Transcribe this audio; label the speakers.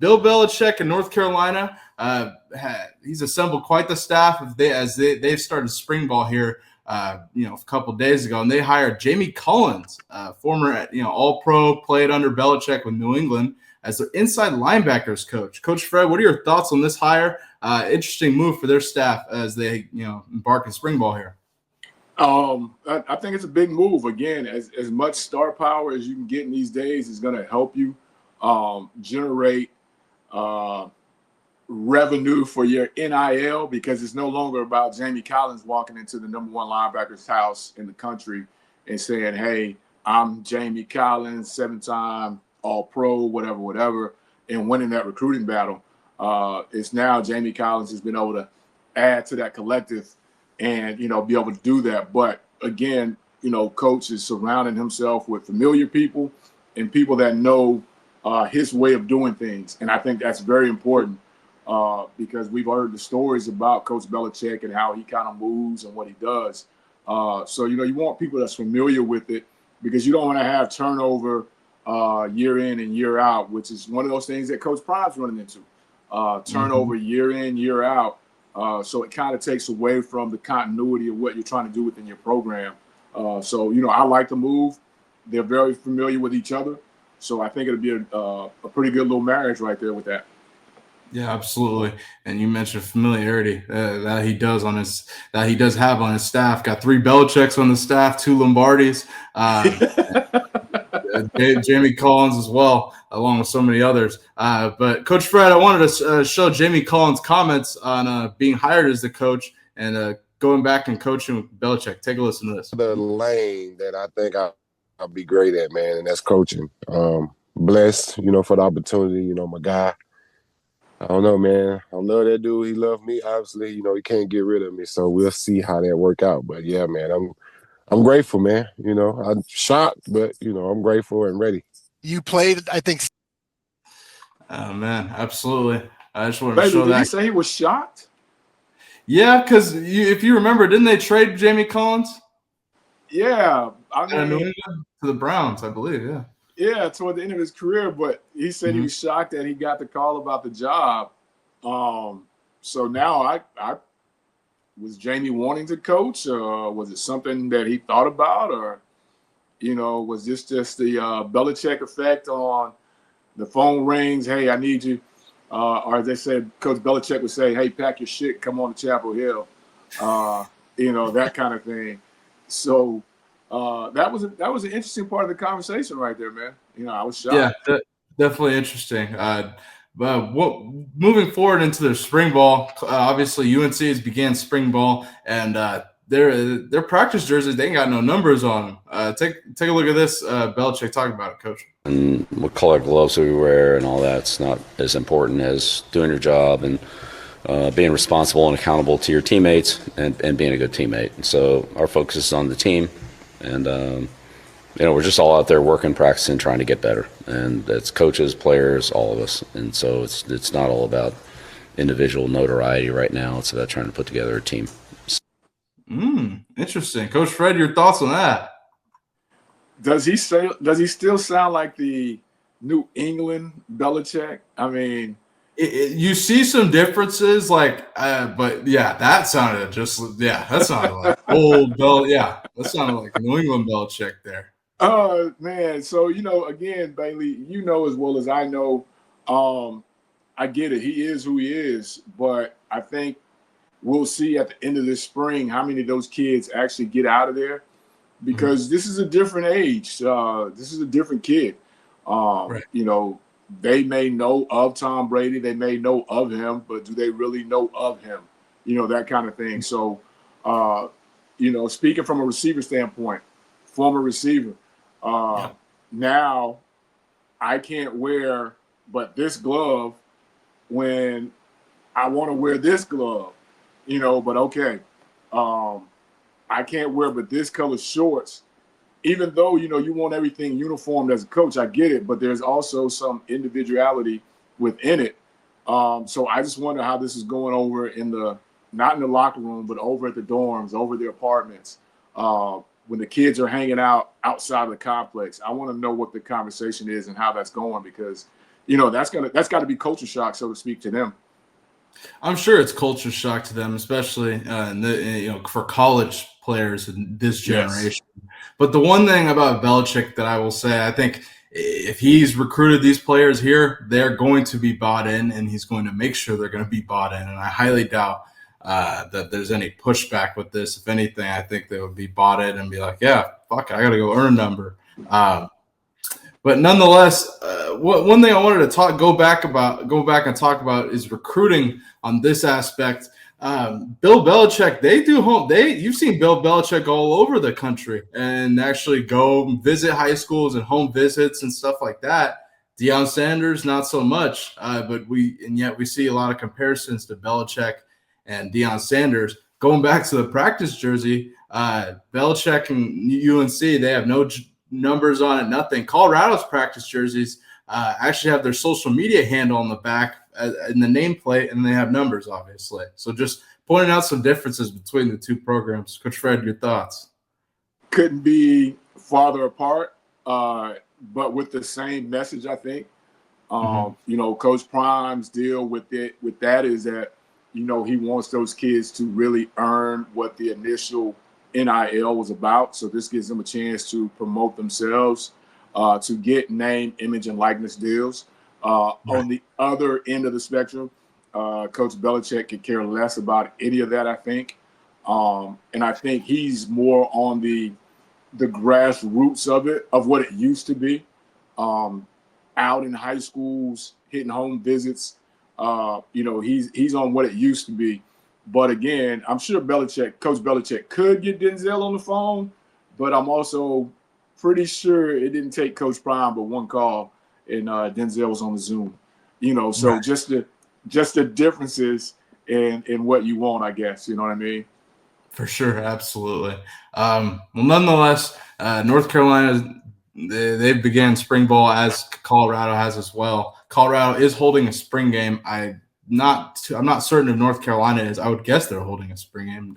Speaker 1: Bill Belichick in North Carolina, he's assembled quite the staff as they've started spring ball here, a couple of days ago, and they hired Jamie Collins, former, All-Pro, played under Belichick with New England as their inside linebackers coach. Coach Fred, what are your thoughts on this hire? Interesting move for their staff as they, embark in spring ball here.
Speaker 2: I think it's a big move. Again, as much star power as you can get in these days is going to help you generate revenue for your NIL, because it's no longer about Jamie Collins walking into the number one linebacker's house in the country and saying, hey, I'm Jamie Collins, 7-time All-Pro, whatever, and winning that recruiting battle. It's now Jamie Collins has been able to add to that collective and, be able to do that. But again, Coach is surrounding himself with familiar people and people that know his way of doing things. And I think that's very important because we've heard the stories about Coach Belichick and how he kind of moves and what he does. So, you want people that's familiar with it, because you don't want to have turnover year in and year out, which is one of those things that Coach Prime's running into. Turnover year in, year out. So it kind of takes away from the continuity of what you're trying to do within your program. So, I like the move. They're very familiar with each other. So I think it'll be a pretty good little marriage right there with that.
Speaker 1: Yeah, absolutely. And you mentioned familiarity that he does have on his staff. Got 3 Belichicks on the staff, 2 Lombardis, Jamie Collins as well, along with so many others. But Coach Fred, I wanted to show Jamie Collins' comments on being hired as the coach and going back and coaching with Belichick. Take a listen to this.
Speaker 3: The lane that I think I'll be great at, man, and that's coaching. Blessed, for the opportunity, my guy. I don't know, man. I love that dude. He loved me. Obviously, he can't get rid of me. So we'll see how that work out. But yeah, man, I'm grateful, man. I'm shocked, but I'm grateful and ready.
Speaker 4: You played, I think.
Speaker 1: Oh man, absolutely. I just wanted to show
Speaker 2: did
Speaker 1: that.
Speaker 2: He say he was shocked?
Speaker 1: Yeah, because if you remember, didn't they trade Jamie Collins?
Speaker 2: Yeah,
Speaker 1: to the Browns, I believe. Yeah.
Speaker 2: Yeah, toward the end of his career, but he said he was shocked that he got the call about the job. So now I was Jamie wanting to coach, or was it something that he thought about, or was this just the Belichick effect on the phone rings? Hey, I need you. Or as they said, Coach Belichick would say, hey, pack your shit, come on to Chapel Hill. That kind of thing. So that was an interesting part of the conversation right there, man. I was shocked.
Speaker 1: Yeah, definitely interesting. But moving forward into their spring ball, obviously UNC has began spring ball, and their practice jerseys, they ain't got no numbers on them. Take a look at this. Belichick talking about it, Coach.
Speaker 5: And what color gloves we wear and all that's not as important as doing your job and being responsible and accountable to your teammates and being a good teammate. And so our focus is on the team, and we're just all out there working, practicing, trying to get better. And it's coaches, players, all of us. And so it's not all about individual notoriety right now. It's about trying to put together a team.
Speaker 1: Interesting. Coach Fred, your thoughts on that?
Speaker 2: Does he still sound like the New England Belichick? I mean,
Speaker 1: you see some differences, but yeah, that sounded like old Bel. Yeah, that sounded like New England Belichick there.
Speaker 2: Oh man, so again, Bailey, as well as I know, I get it. He is who he is, but I think we'll see at the end of this spring how many of those kids actually get out of there, because this is a different age. This is a different kid. Right. They may know of Tom Brady, they may know of him, but do they really know of him? That kind of thing. So, speaking from a receiver standpoint, former receiver, now I can't wear but this glove when I want to wear this glove, but okay. I can't wear but this color shorts, even though, you want everything uniformed as a coach. I get it, but there's also some individuality within it. So I just wonder how this is going over not in the locker room, but over at the dorms, over the apartments, when the kids are hanging out outside of the complex. I want to know what the conversation is and how that's going, because, that's got to be culture shock, so to speak, to them.
Speaker 1: I'm sure it's culture shock to them, especially for college players in this generation. Yes. But the one thing about Belichick that I will say, I think if he's recruited these players here, they're going to be bought in, and he's going to make sure they're going to be bought in. And I highly doubt that there's any pushback with this. If anything, I think they would be bought in and be like, yeah, fuck, I got to go earn number. But nonetheless, one thing I wanted to go back and talk about is recruiting on this aspect. Bill Belichick, you've seen Bill Belichick go all over the country and actually go visit high schools and home visits and stuff like that. Deion Sanders, not so much, but yet we see a lot of comparisons to Belichick and Deion Sanders. Going back to the practice jersey, Belichick and UNC, they have no numbers on it, nothing. Colorado's practice jerseys actually have their social media handle on the back in the nameplate, and they have numbers, obviously. So just pointing out some differences between the two programs. Coach Fred, your thoughts?
Speaker 2: Couldn't be farther apart, but with the same message, I think. Coach Prime's deal with that is that, he wants those kids to really earn what the initial NIL was about. So this gives them a chance to promote themselves, to get name, image, and likeness deals. On the other end of the spectrum, Coach Belichick could care less about any of that, I think. And I think he's more on the grassroots of what it used to be. Out in high schools, hitting home visits. He's on what it used to be. But again, I'm sure Coach Belichick could get Denzel on the phone, but I'm also pretty sure it didn't take Coach Prime but one call, and Denzel was on the Zoom. So right. just the differences in what you want, I guess. You know what I mean?
Speaker 1: For sure, absolutely. Well, nonetheless, North Carolina, they began spring ball as Colorado has as well. Colorado is holding a spring game. I'm not certain if North Carolina is. I would guess they're holding a spring game.